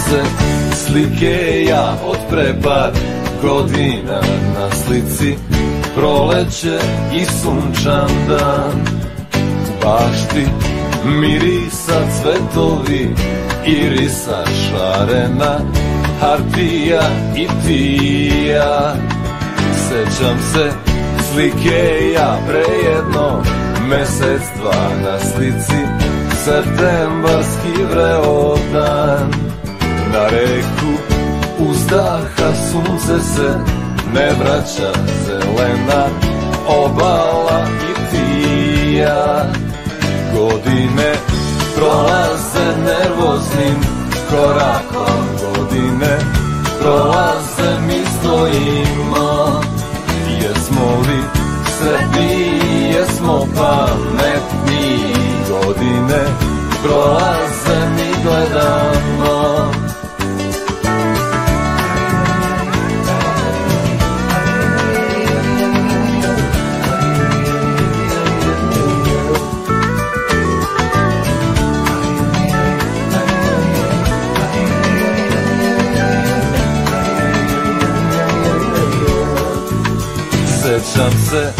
se slike ja od pre par godina na slici, proleće i sunčan dan. U bašti mirisa cvetovi, irisa šarena, hartija i tija. Sećam se slike ja pre jedno mesec dva na slici, septembarski vreo dan. Na reku uzdaha sunce se ne vraća, zelena obala i tija. Godine prolaze nervoznim korakom, godine prolaze mi stojimo. Jesmo li sretni, jesmo pametni, godine prolaze mi gledamo. Sećam se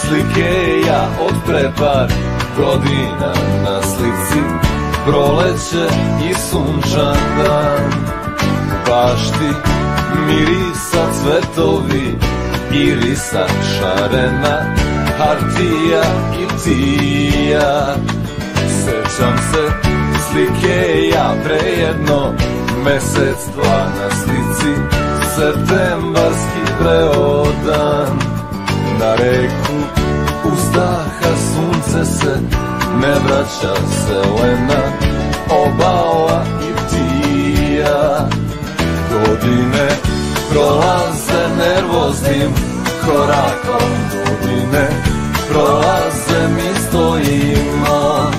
slike ja od pre par godina na slici, proleće i sunčan dan. U bašti mirisa cvetovi, irisa šarena, hartija i tija. Sećam se slike ja pre jedno mesec dva na slici, septembarski vreo dan. Na reku uzdaha sunce se ne vraća, zelena obala i tija. Godine prolaze nervoznim korakom, godine prolaze mi stojimo.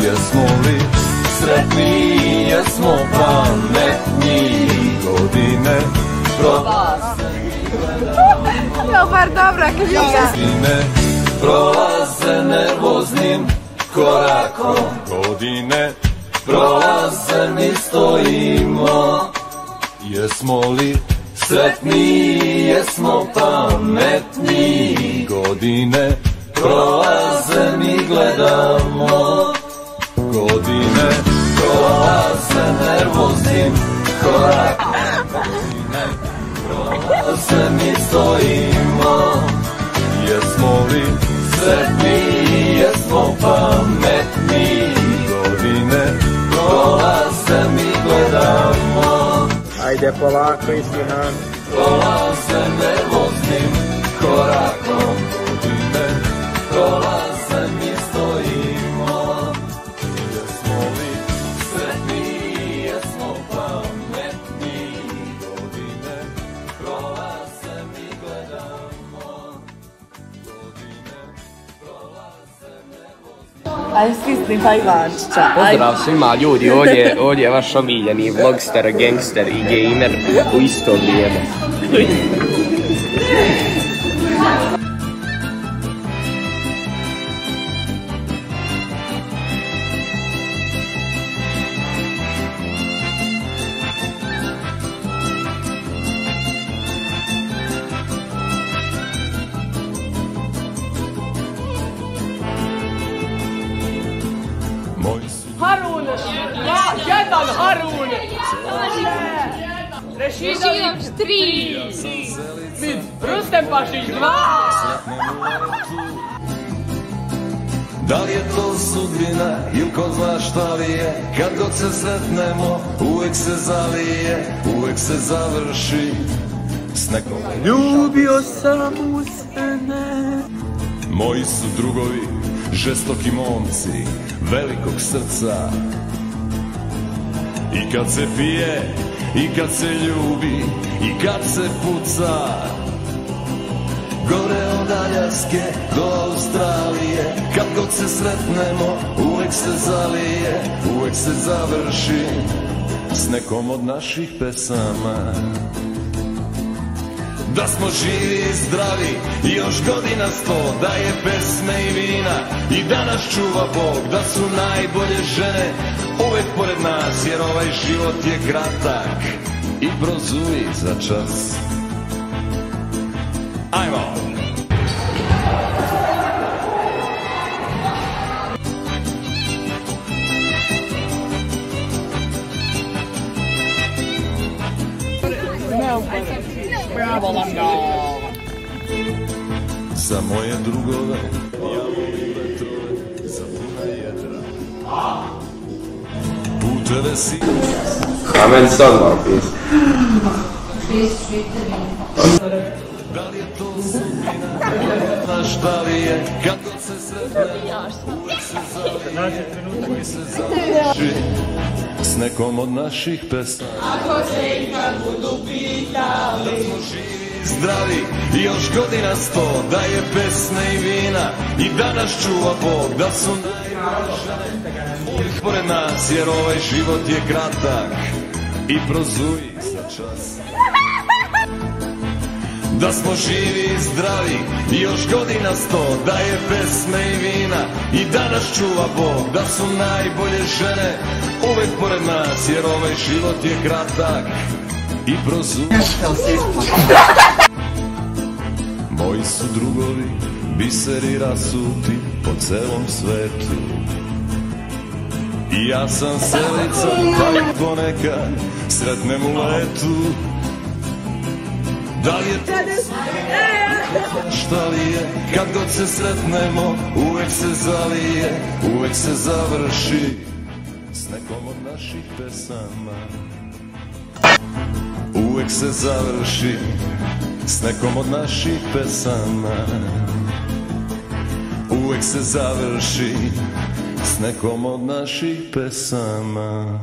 Jesmo li sretni, jesmo pametni, godine prolaze. Dobar, dobra knjiga. Godine prolaze nervoznim korakom, godine prolaze mi stojimo. Jesmo li sretni, jesmo pametni, godine prolaze mi gledamo. Godine prolaze nervoznim korakom, godine prolaze mi stojimo. Jesmo li sretni, jesmo pametni, godine prolaze mi gledamo. Ajde polako Islihan. Prolaze nervoznim korakom, godine prolaze mi stojimo. Jesmo li sretni, jesmo pametni, godine prolaze mi gledamo. Godine prolaze nervoznim. Aj stisni pa Ivančića. Pozdrav svima ljudi, ovdje je vaš omiljeni vlogster, gangster i gamer u isto vrijeme. Harun! Ja, jedan Harun! Rešidović 3! Rustem Pašić 2! Da li je to sudbina ili ko zna šta li je, kad god se sretnemo uvek se zalije, uvek se završi s nekom. Ljubio sam u sene. Moji su drugovi žestoki momci velikog srca, i kad se pije, i kad se ljubi, i kad se puca. Gore od Aljaske do Australije, kad god se sretnemo uvek se zalije, uvek se završi s nekom od naših pesama. Da smo živi i zdravi i još godina 100, da je pesme i vina i da nas čuva Bog, da su najbolje žene uvek pored nas, jer ovaj život je kratak i prozuji za čas. Ajmo! Bravo, Langa! Za moje drugove, ja volim vetrove, za puna jedra. Puteve si... Amen, song more, please. Da li je to sudbina, znaš da li je, kad god se sretnemo, uvek se završi s nekom od naših pesama. Ako se i kad budu pitali, Da smo živi, zdravi i još godina 100, da je pesme i vina i da nas čuva Bog, da su najbolje uvijek pored nas, jer ovaj život je kratak i prozuji za čas. Da smo živi i zdravi i još godina 100, da je pesme i vina i da nas čuva Bog, da su najbolje žene uvek pored nas, jer ovaj život je kratak i prozuji. Moji su drugovi biseri rasuti po celom svetu i ja sam selica, pa ih ponekad sretnem u letu. Da li je to šta li je, kad god se sretnemo, uvek se zalije, uvek se završi s nekom od naših pesama. Uvek se završi s nekom od naših pesama. Uvek se završi s nekom od naših pesama.